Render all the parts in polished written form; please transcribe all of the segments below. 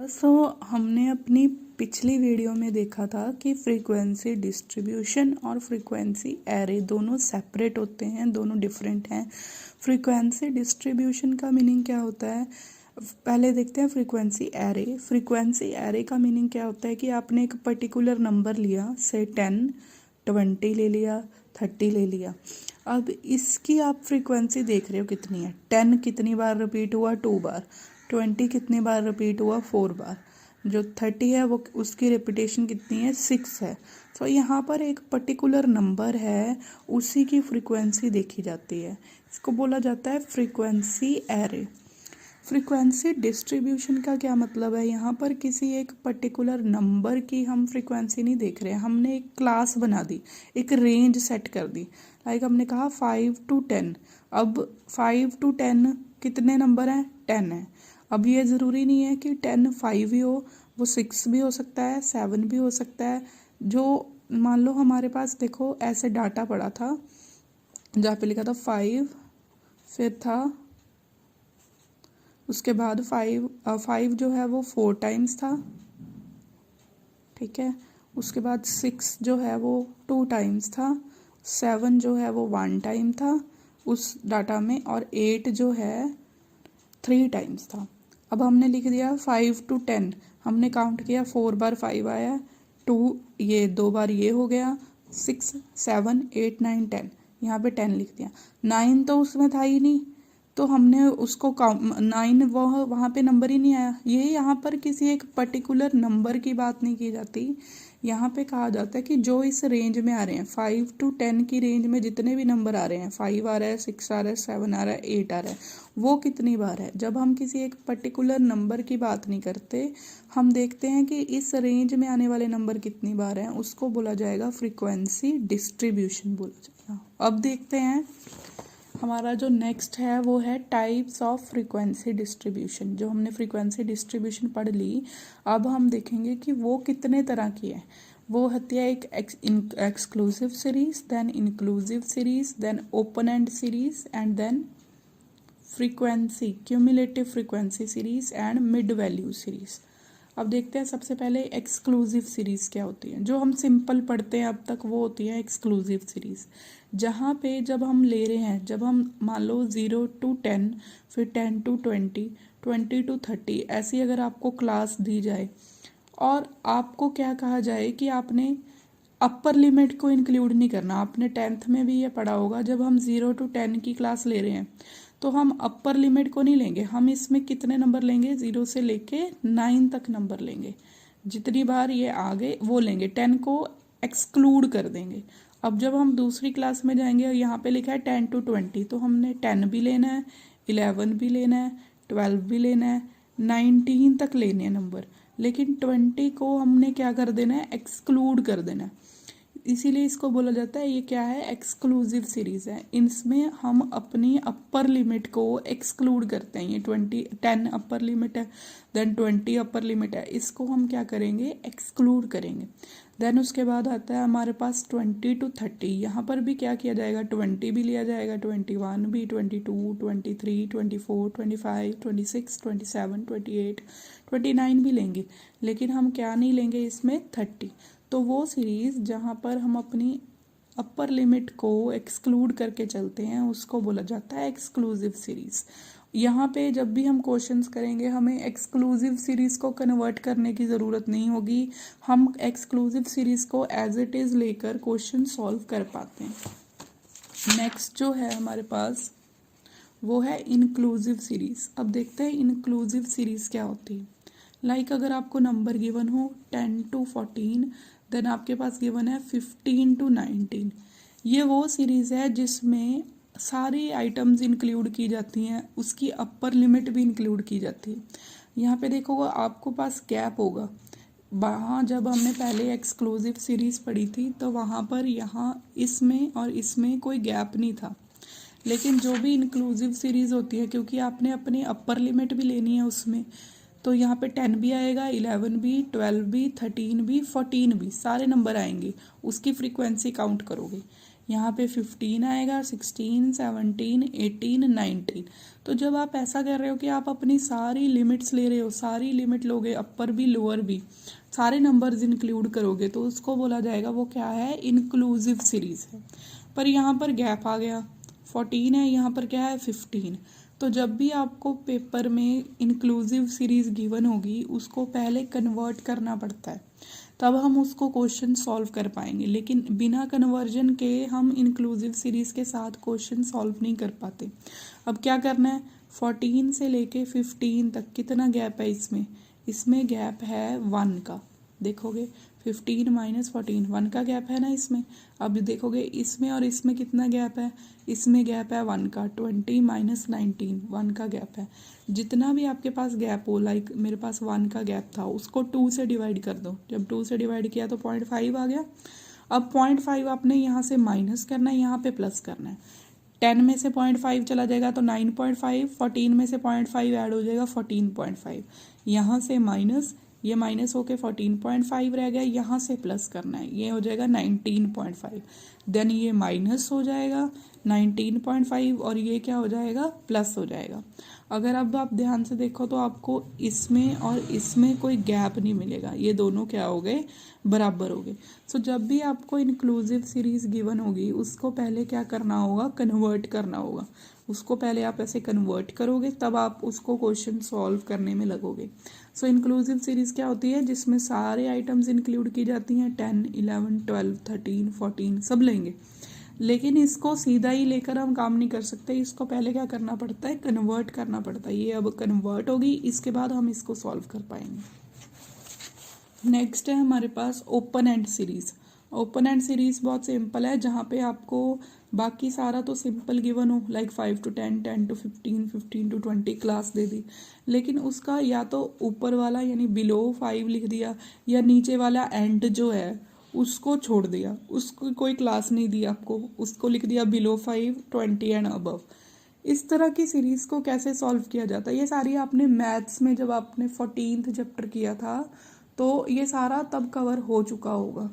हमने अपनी पिछली वीडियो में देखा था कि फ्रीक्वेंसी डिस्ट्रीब्यूशन और फ्रीक्वेंसी एरे दोनों सेपरेट होते हैं, दोनों डिफरेंट हैं। फ्रीक्वेंसी डिस्ट्रीब्यूशन का मीनिंग क्या होता है, पहले देखते हैं फ्रीक्वेंसी एरे। फ्रीक्वेंसी एरे का मीनिंग क्या होता है कि आपने एक पर्टिकुलर नंबर लिया, से 10, 20 ले लिया, 30 ले लिया। अब इसकी आप फ्रीक्वेंसी देख रहे हो कितनी है। 10 कितनी बार रिपीट हुआ, 2 बार। 20 कितनी बार रिपीट हुआ, 4 बार। जो 30 है वो उसकी रिपीटेशन कितनी है, 6 है। तो यहाँ पर एक पर्टिकुलर नंबर है, उसी की फ्रीक्वेंसी देखी जाती है। इसको बोला जाता है फ्रीक्वेंसी एरे। फ्रीक्वेंसी डिस्ट्रीब्यूशन का क्या मतलब है, यहाँ पर किसी एक पर्टिकुलर नंबर की हम फ्रीक्वेंसी नहीं देख रहे हैं, हमने एक क्लास बना दी, एक रेंज सेट कर दी। लाइक हमने कहा 5 to 10। अब 5 to 10 कितने नंबर हैं, 10 है। अब ये ज़रूरी नहीं है कि 10 5 ही हो, वो 6 भी हो सकता है, 7 भी हो सकता है। जो मान लो हमारे पास देखो ऐसे डाटा पड़ा था जहाँ पे लिखा था 5, फिर था उसके बाद 5 जो है वो 4 टाइम्स था, ठीक है। उसके बाद 6 जो है वो 2 टाइम्स था, 7 जो है वो 1 टाइम था उस डाटा में, और 8 जो है 3 टाइम्स था। अब हमने लिख दिया 5 to 10, हमने काउंट किया 4 बार 5 आया, 2 ये 2 बार ये हो गया, 6 7 8 9 10, यहाँ पे 10 लिख दिया। 9 तो उसमें था ही नहीं, तो हमने उसको 9 वहाँ पे नंबर ही नहीं आया। ये यहाँ पर किसी एक पर्टिकुलर नंबर की बात नहीं की जाती, यहाँ पे कहा जाता है कि जो इस रेंज में आ रहे हैं 5 to 10 की रेंज में जितने भी नंबर आ रहे हैं, 5 आ रहा है, 6 आ रहा है, 7 आ रहा है, 8 आ रहा है, वो कितनी बार है। जब हम किसी एक पर्टिकुलर नंबर की बात नहीं करते, हम देखते हैं कि इस रेंज में आने वाले नंबर कितनी बार हैं, उसको बोला जाएगा फ्रीक्वेंसी डिस्ट्रीब्यूशन बोला जाएगा। अब देखते हैं हमारा जो नेक्स्ट है वो है टाइप्स ऑफ फ्रीक्वेंसी डिस्ट्रीब्यूशन। जो हमने फ्रीक्वेंसी डिस्ट्रीब्यूशन पढ़ ली, अब हम देखेंगे कि वो कितने तरह की है। वो होती है एक exclusive series, then inclusive series, then open end series, and then frequency cumulative frequency series and mid value series. अब देखते हैं सबसे पहले एक्सक्लूसिव सीरीज़ क्या होती है। जो हम सिंपल पढ़ते हैं अब तक वो होती है एक्सक्लूसिव सीरीज़, जहाँ पे जब हम ले रहे हैं, जब हम मान लो 0 to 10, फिर 10 to 20, 20 to 30, ऐसी अगर आपको क्लास दी जाए और आपको क्या कहा जाए कि आपने अपर लिमिट को इंक्लूड नहीं करना। आपने 10th में भी ये पढ़ा होगा, जब हम 0 to 10 की क्लास ले रहे हैं तो हम अपर लिमिट को नहीं लेंगे, हम इसमें कितने नंबर लेंगे, 0 से लेके 9 तक नंबर लेंगे। जितनी बार ये आ गए वो लेंगे, 10 को एक्सक्लूड कर देंगे। अब जब हम दूसरी क्लास में जाएंगे और यहाँ पे लिखा है 10 to 20, तो हमने 10 भी लेना है, 11 भी लेना है, 12 भी लेना है, 19 तक लेने हैं नंबर, लेकिन 20 को हमने क्या कर देना है, एक्सक्लूड कर देना है। इसीलिए इसको बोला जाता है, ये क्या है, एक्सक्लूसिव सीरीज़ है। इसमें हम अपनी अपर लिमिट को एक्सक्लूड करते हैं। ये 10 अपर लिमिट है, देन 20 अपर लिमिट है, इसको हम क्या करेंगे, एक्सक्लूड करेंगे। देन उसके बाद आता है हमारे पास 20 to 30। यहाँ पर भी क्या किया जाएगा, 20 भी लिया जाएगा, 21 भी, 22, 23, 24, 25, 26, 27, 28, 29 भी लेंगे, लेकिन हम क्या नहीं लेंगे इसमें, 30। तो वो सीरीज़ जहाँ पर हम अपनी अपर लिमिट को एक्सक्लूड करके चलते हैं उसको बोला जाता है एक्सक्लूसिव सीरीज़। यहाँ पे जब भी हम क्वेश्चंस करेंगे हमें एक्सक्लूसिव सीरीज़ को कन्वर्ट करने की ज़रूरत नहीं होगी, हम एक्सक्लूसिव सीरीज़ को एज इट इज़ लेकर क्वेश्चन सॉल्व कर पाते हैं। नेक्स्ट जो है हमारे पास वो है इंक्लूसिव सीरीज़। अब देखते हैं इंक्लूसिव सीरीज़ क्या होती है। लाइक अगर आपको नंबर गिवन हो 10 to 14, देन आपके पास गिवन है 15 to 19। ये वो सीरीज़ है जिसमें सारी आइटम्स इंक्लूड की जाती हैं, उसकी अपर लिमिट भी इंक्लूड की जाती है। यहाँ पे देखोगे आपको पास गैप होगा, वहाँ जब हमने पहले एक्सक्लूसिव सीरीज़ पढ़ी थी तो वहाँ पर यहाँ इसमें और इसमें कोई गैप नहीं था। लेकिन जो भी इंक्लूसिव सीरीज़ होती है, क्योंकि आपने अपनी अपर लिमिट भी लेनी है उसमें, तो यहाँ पे 10 भी आएगा, 11 भी, 12 भी, 13 भी, 14 भी, सारे नंबर आएंगे, उसकी फ्रीक्वेंसी काउंट करोगे। यहाँ पे 15 आएगा, 16, 17, 18, 19। तो जब आप ऐसा कर रहे हो कि आप अपनी सारी लिमिट्स ले रहे हो, सारी लिमिट लोगे, अपर भी लोअर भी, सारे नंबर्स इंक्लूड करोगे, तो उसको बोला जाएगा वो क्या है, इंक्लूसिव सीरीज है। पर यहाँ पर गैप आ गया, 14 है, यहाँ पर क्या है 15। तो जब भी आपको पेपर में इंक्लूसिव सीरीज गिवन होगी उसको पहले कन्वर्ट करना पड़ता है, तब हम उसको क्वेश्चन सॉल्व कर पाएंगे। लेकिन बिना कन्वर्जन के हम इंक्लूसिव सीरीज के साथ क्वेश्चन सॉल्व नहीं कर पाते। अब क्या करना है, 14 से लेके 15 तक कितना गैप है इसमें, इसमें गैप है 1 का। देखोगे 15 माइनस 14, 1 का गैप है ना इसमें। अब देखोगे इसमें और इसमें कितना गैप है, इसमें गैप है 1 का। 20 माइनस 19, 1 का गैप है। जितना भी आपके पास गैप हो, लाइक मेरे पास 1 का गैप था, उसको 2 से डिवाइड कर दो। जब 2 से डिवाइड किया तो 0.5 आ गया। अब 0.5 आपने यहाँ से माइनस करना है, यहाँ पे प्लस करना है। 10 में से 0.5 चला जाएगा तो 9.5, 14 में से 0.5 ऐड हो जाएगा 14.5। यहाँ से माइनस, ये माइनस होके 14.5 रह गया, यहाँ से प्लस करना है, ये हो जाएगा 19.5। देन ये माइनस हो जाएगा 19.5 और ये क्या हो जाएगा, प्लस हो जाएगा। अगर अब आप ध्यान से देखो तो आपको इसमें और इसमें कोई गैप नहीं मिलेगा, ये दोनों क्या हो गए, बराबर हो गए। सो जब भी आपको इंक्लूसिव सीरीज गिवन होगी उसको पहले क्या करना होगा, कन्वर्ट करना होगा। उसको पहले आप ऐसे कन्वर्ट करोगे तब आप उसको क्वेश्चन सॉल्व करने में लगोगे। सो इंक्लूसिव सीरीज क्या होती है, जिसमें सारे आइटम्स इंक्लूड की जाती हैं, 10, 11, 12, 13, 14 सब लेंगे। लेकिन इसको सीधा ही लेकर हम काम नहीं कर सकते, इसको पहले क्या करना पड़ता है, कन्वर्ट करना पड़ता है। ये अब कन्वर्ट होगी, इसके बाद हम इसको सॉल्व कर पाएंगे। नेक्स्ट है हमारे पास open end series. Open end series बहुत सिंपल है, जहाँ पे आपको बाकी सारा तो सिंपल गिवन हो, like 5 to 10, 10 to 15, 15 to 20 class दे दी, लेकिन उसका या तो ऊपर वाला यानी बिलो 5 लिख दिया, या नीचे वाला एंड जो है उसको छोड़ दिया, उसको कोई क्लास नहीं दी आपको, उसको लिख दिया बिलो 5, 20 एंड अबव। इस तरह की सीरीज को कैसे सॉल्व किया जाता है, ये सारी आपने मैथ्स में जब आपने 14th चैप्टर किया था तो ये सारा तब कवर हो चुका होगा।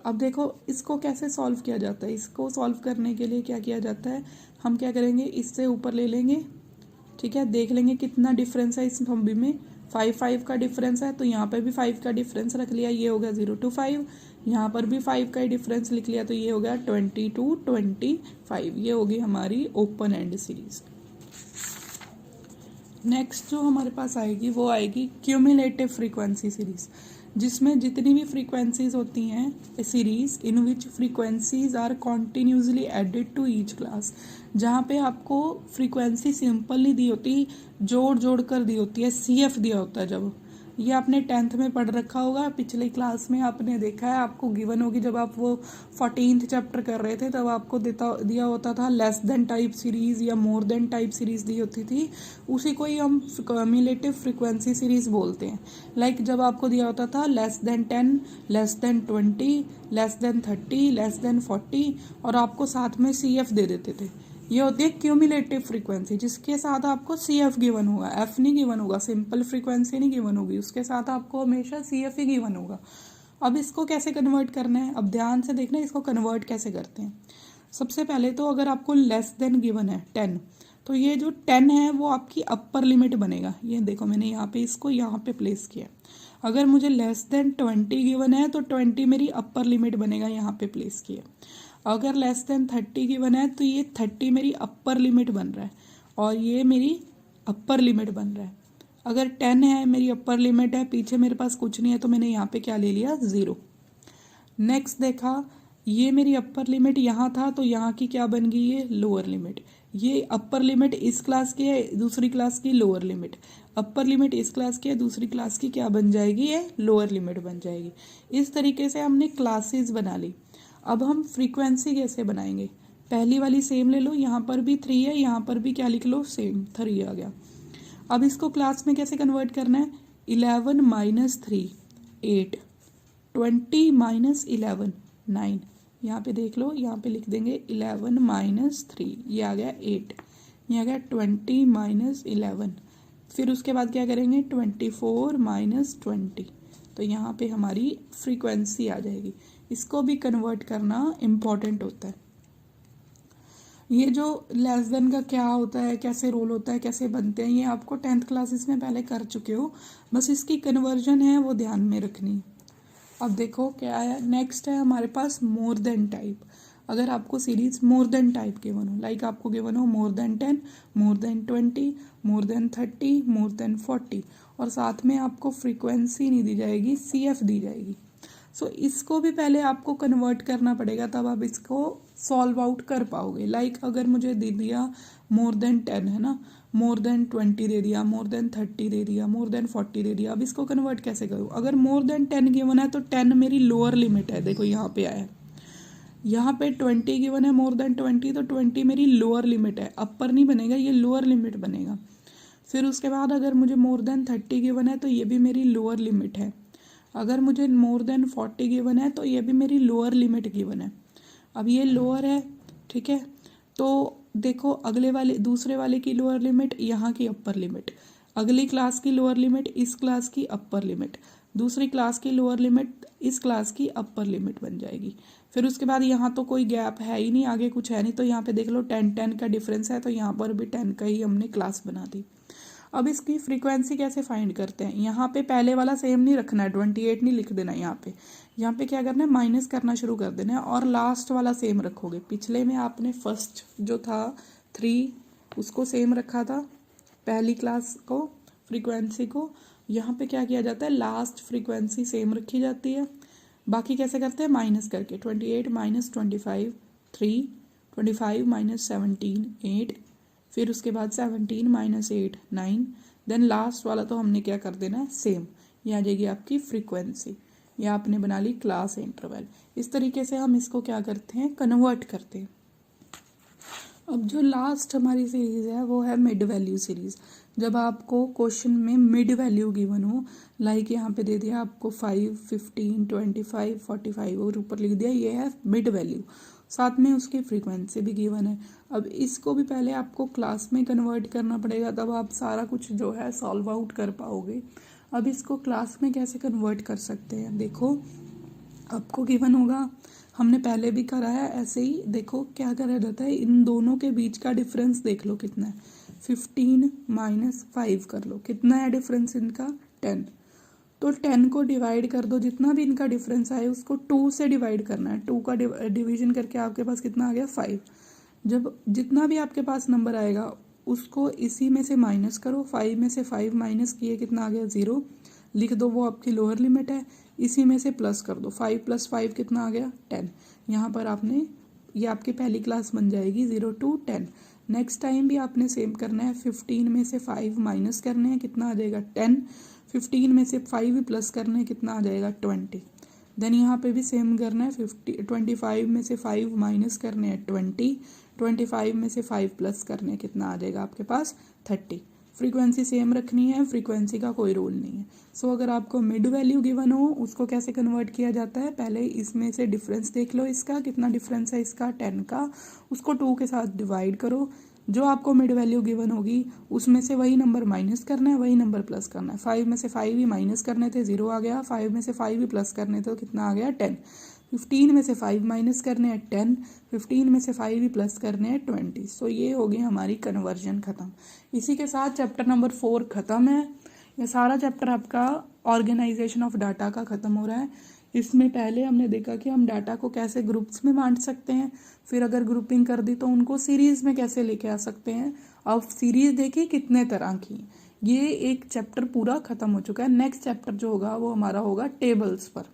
अब देखो इसको कैसे सॉल्व किया जाता है। इसको सॉल्व करने के लिए क्या किया जाता है, हम क्या करेंगे, इससे ऊपर ले लेंगे, ठीक है, देख लेंगे कितना डिफरेंस है इस नंबर में। 5 का डिफरेंस है तो यहाँ पे भी 5 का डिफरेंस रख लिया, ये हो गया 0 to 5। यहाँ पर भी 5 का ही डिफरेंस लिख लिया तो ये हो गया 20 to 25। ये होगी हमारी ओपन एंड सीरीज। नेक्स्ट जो हमारे पास आएगी वो आएगी क्यूमुलेटिव फ्रीक्वेंसी सीरीज, जिसमें जितनी भी फ्रीक्वेंसीज होती हैं series, in which frequencies are continuously added to each class. जहाँ पे आपको फ्रीक्वेंसी सिंपल नहीं दी होती, जोड़ जोड़ कर दी होती है, CF दिया होता है। जब ये आपने 10th में पढ़ रखा होगा, पिछली क्लास में आपने देखा है, आपको गिवन होगी जब आप वो 14th चैप्टर कर रहे थे तब आपको दिया होता था लेस देन टाइप सीरीज या मोर देन टाइप सीरीज दी होती थी, उसी को ही हम क्यूमुलेटिव फ्रीक्वेंसी सीरीज बोलते हैं। लाइक जब आपको दिया होता था less than 10, less than 20, less than 30, less than 40 और आपको साथ में CF दे देते थे, ये होती है क्यूमुलेटिव फ्रीक्वेंसी, जिसके साथ आपको CF गिवन होगा, F नहीं गिवन होगा, सिंपल फ्रीक्वेंसी नहीं गिवन होगी, उसके साथ आपको हमेशा CF ही गिवन होगा। अब इसको कैसे कन्वर्ट करना है, अब ध्यान से देखना इसको कन्वर्ट कैसे करते हैं। सबसे पहले तो अगर आपको लेस देन गिवन है 10, तो ये जो 10 है वो आपकी अपर लिमिट बनेगा। ये देखो मैंने यहाँ पे इसको यहाँ पे प्लेस किया। अगर मुझे लेस देन 20 गिवन है तो 20 मेरी अपर लिमिट बनेगा, यहाँ पे प्लेस किया। अगर लेस देन 30 गिवन है तो ये 30 मेरी अपर लिमिट बन रहा है और ये मेरी अपर लिमिट बन रहा है। अगर 10 है मेरी अपर लिमिट है, पीछे मेरे पास कुछ नहीं है तो मैंने यहाँ पे क्या ले लिया, 0। नेक्स्ट देखा, ये मेरी अपर लिमिट यहाँ था तो यहाँ की क्या बन गई, ये लोअर लिमिट। ये अपर लिमिट इस क्लास की है, दूसरी क्लास की लोअर लिमिट। अपर लिमिट इस क्लास की है, दूसरी क्लास की क्या बन जाएगी, ये लोअर लिमिट बन जाएगी। इस तरीके से हमने क्लासेस बना ली। अब हम फ्रीक्वेंसी कैसे बनाएंगे, पहली वाली सेम ले लो, यहाँ पर भी 3 है, यहाँ पर भी क्या लिख लो, सेम 3 आ गया। अब इसको क्लास में कैसे कन्वर्ट करना है, 11 माइनस 3 8, 20 माइनस 11 9। यहाँ पे देख लो, यहाँ पे लिख देंगे 11 माइनस 3, ये आ गया 8, ये आ गया 20 माइनस 11। फिर उसके बाद क्या करेंगे, 24 माइनस 20, तो यहाँ पे हमारी फ्रीक्वेंसी आ जाएगी। इसको भी कन्वर्ट करना इम्पॉर्टेंट होता है। ये जो लेस देन का क्या होता है, कैसे रोल होता है, कैसे बनते हैं, ये आपको 10th क्लासेस में पहले कर चुके हो, बस इसकी कन्वर्जन है वो ध्यान में रखनी है। अब देखो क्या है, नेक्स्ट है हमारे पास मोर देन टाइप। अगर आपको series more than type given हो, लाइक आपको गिवन हो more than 10, more than 20, more than 30, more than 40, और साथ में आपको फ्रीक्वेंसी नहीं दी जाएगी, CF दी जाएगी। सो इसको भी पहले आपको कन्वर्ट करना पड़ेगा, तब आप इसको सॉल्व आउट कर पाओगे। लाइक अगर मुझे दे दिया मोर देन 10 है ना, मोर देन 20 दे दिया, मोर देन 30 दे दिया, मोर देन 40 दे दिया, अब इसको कन्वर्ट कैसे करूँ? अगर मोर देन 10 गिवन है तो 10 मेरी लोअर लिमिट है, देखो यहाँ पे आया, यहाँ पे 20 गिवन है, मोर देन 20, तो 20 मेरी लोअर लिमिट है, अपर नहीं बनेगा, ये लोअर लिमिट बनेगा। फिर उसके बाद अगर मुझे मोर देन 30 गिवन है तो ये भी मेरी लोअर लिमिट है। अगर मुझे मोर देन 40 गिवन है तो ये भी मेरी लोअर लिमिट गिवन है। अब ये लोअर है, ठीक है, तो देखो अगले वाले दूसरे वाले की लोअर लिमिट, यहाँ की अपर लिमिट, अगली क्लास की लोअर लिमिट, इस क्लास की अपर लिमिट, दूसरी क्लास की लोअर लिमिट, इस क्लास की अपर लिमिट बन जाएगी। फिर उसके बाद यहाँ तो कोई गैप है ही नहीं, आगे कुछ है नहीं, तो यहाँ पे देख लो 10 का डिफरेंस है, तो यहाँ पर भी 10 का ही हमने क्लास बना दी। अब इसकी फ्रीक्वेंसी कैसे फाइंड करते हैं? यहाँ पे पहले वाला सेम नहीं रखना है, 28 नहीं लिख देना यहाँ पे क्या करना है, माइनस करना शुरू कर देना है, और लास्ट वाला सेम रखोगे। पिछले में आपने फर्स्ट जो था 3 उसको सेम रखा था, पहली क्लास को फ्रीक्वेंसी को, यहाँ पे क्या किया जाता है, लास्ट फ्रीक्वेंसी सेम रखी जाती है। बाकी कैसे करते हैं, माइनस करके, 28 माइनस 25 3, 25 माइनस 17 8, फिर उसके बाद 17 माइनस 8 9, देन लास्ट वाला तो हमने क्या कर देना है, सेम, ये आ जाएगी आपकी फ्रीक्वेंसी। ये आपने बना ली क्लास इंटरवल। इस तरीके से हम इसको क्या करते हैं, कन्वर्ट करते हैं। अब जो लास्ट हमारी सीरीज़ है वो है मिड वैल्यू सीरीज़। जब आपको क्वेश्चन में मिड वैल्यू गिवन हो, लाइक यहाँ पे दे दिया आपको 5, 15, 25, 45 और ऊपर लिख दिया ये है मिड वैल्यू, साथ में उसकी फ्रीक्वेंसी भी गिवन है। अब इसको भी पहले आपको क्लास में कन्वर्ट करना पड़ेगा, तब आप सारा कुछ जो है सॉल्व आउट कर पाओगे। अब इसको क्लास में कैसे कन्वर्ट कर सकते हैं, देखो आपको गिवन होगा, हमने पहले भी करा है ऐसे ही। देखो क्या करा जाता है, इन दोनों के बीच का डिफरेंस देख लो कितना है, 15 माइनस 5 कर लो, कितना है डिफरेंस इनका, 10। तो 10 को डिवाइड कर दो, जितना भी इनका डिफरेंस आए उसको 2 से डिवाइड करना है, 2 का डिवीजन करके आपके पास कितना आ गया, 5। जब जितना भी आपके पास नंबर आएगा उसको इसी में से माइनस करो, 5 में से 5 माइनस किए कितना आ गया, 0, लिख दो, वो आपकी लोअर लिमिट है। इसी में से प्लस कर दो, 5 + 5 कितना आ गया, 10। यहाँ पर आपने, ये आपकी पहली क्लास बन जाएगी 0 to 10। नेक्स्ट टाइम भी आपने सेम करना है, 15 में से 5 माइनस करने हैं, कितना आ जाएगा, 10। 15 में से 5 प्लस करने हैं, कितना आ जाएगा, 20। देन यहाँ पे भी सेम करना है, 25 में से 5 माइनस करने हैं, 20। 25 में से 5 प्लस करने हैं, कितना आ जाएगा आपके पास, 30। फ्रीक्वेंसी सेम रखनी है, फ्रीक्वेंसी का कोई रोल नहीं है। सो अगर आपको मिड वैल्यू गिवन हो, उसको कैसे कन्वर्ट किया जाता है, पहले इसमें से डिफरेंस देख लो, इसका कितना डिफरेंस है, इसका 10 का, उसको 2 के साथ डिवाइड करो, जो आपको मिड वैल्यू गिवन होगी उसमें से वही नंबर माइनस करना है, वही नंबर प्लस करना है। 5 में से 5 ही माइनस करने थे, 0 आ गया, 5 में से 5 ही प्लस करने थे, तो कितना आ गया, 10। 15 में से 5 माइनस करने हैं, 10। 15 में से 5 ही प्लस करने हैं, 20। सो ये हो गई हमारी कन्वर्जन ख़त्म। इसी के साथ चैप्टर नंबर 4 ख़त्म है। ये सारा चैप्टर आपका ऑर्गेनाइजेशन ऑफ डाटा का ख़त्म हो रहा है। इसमें पहले हमने देखा कि हम डाटा को कैसे ग्रुप्स में बांट सकते हैं, फिर अगर ग्रुपिंग कर दी तो उनको सीरीज़ में कैसे लेके आ सकते हैं। अब सीरीज़ देखिए कितने तरह की, ये एक चैप्टर पूरा ख़त्म हो चुका है। नेक्स्ट चैप्टर जो होगा वो हमारा होगा टेबल्स पर।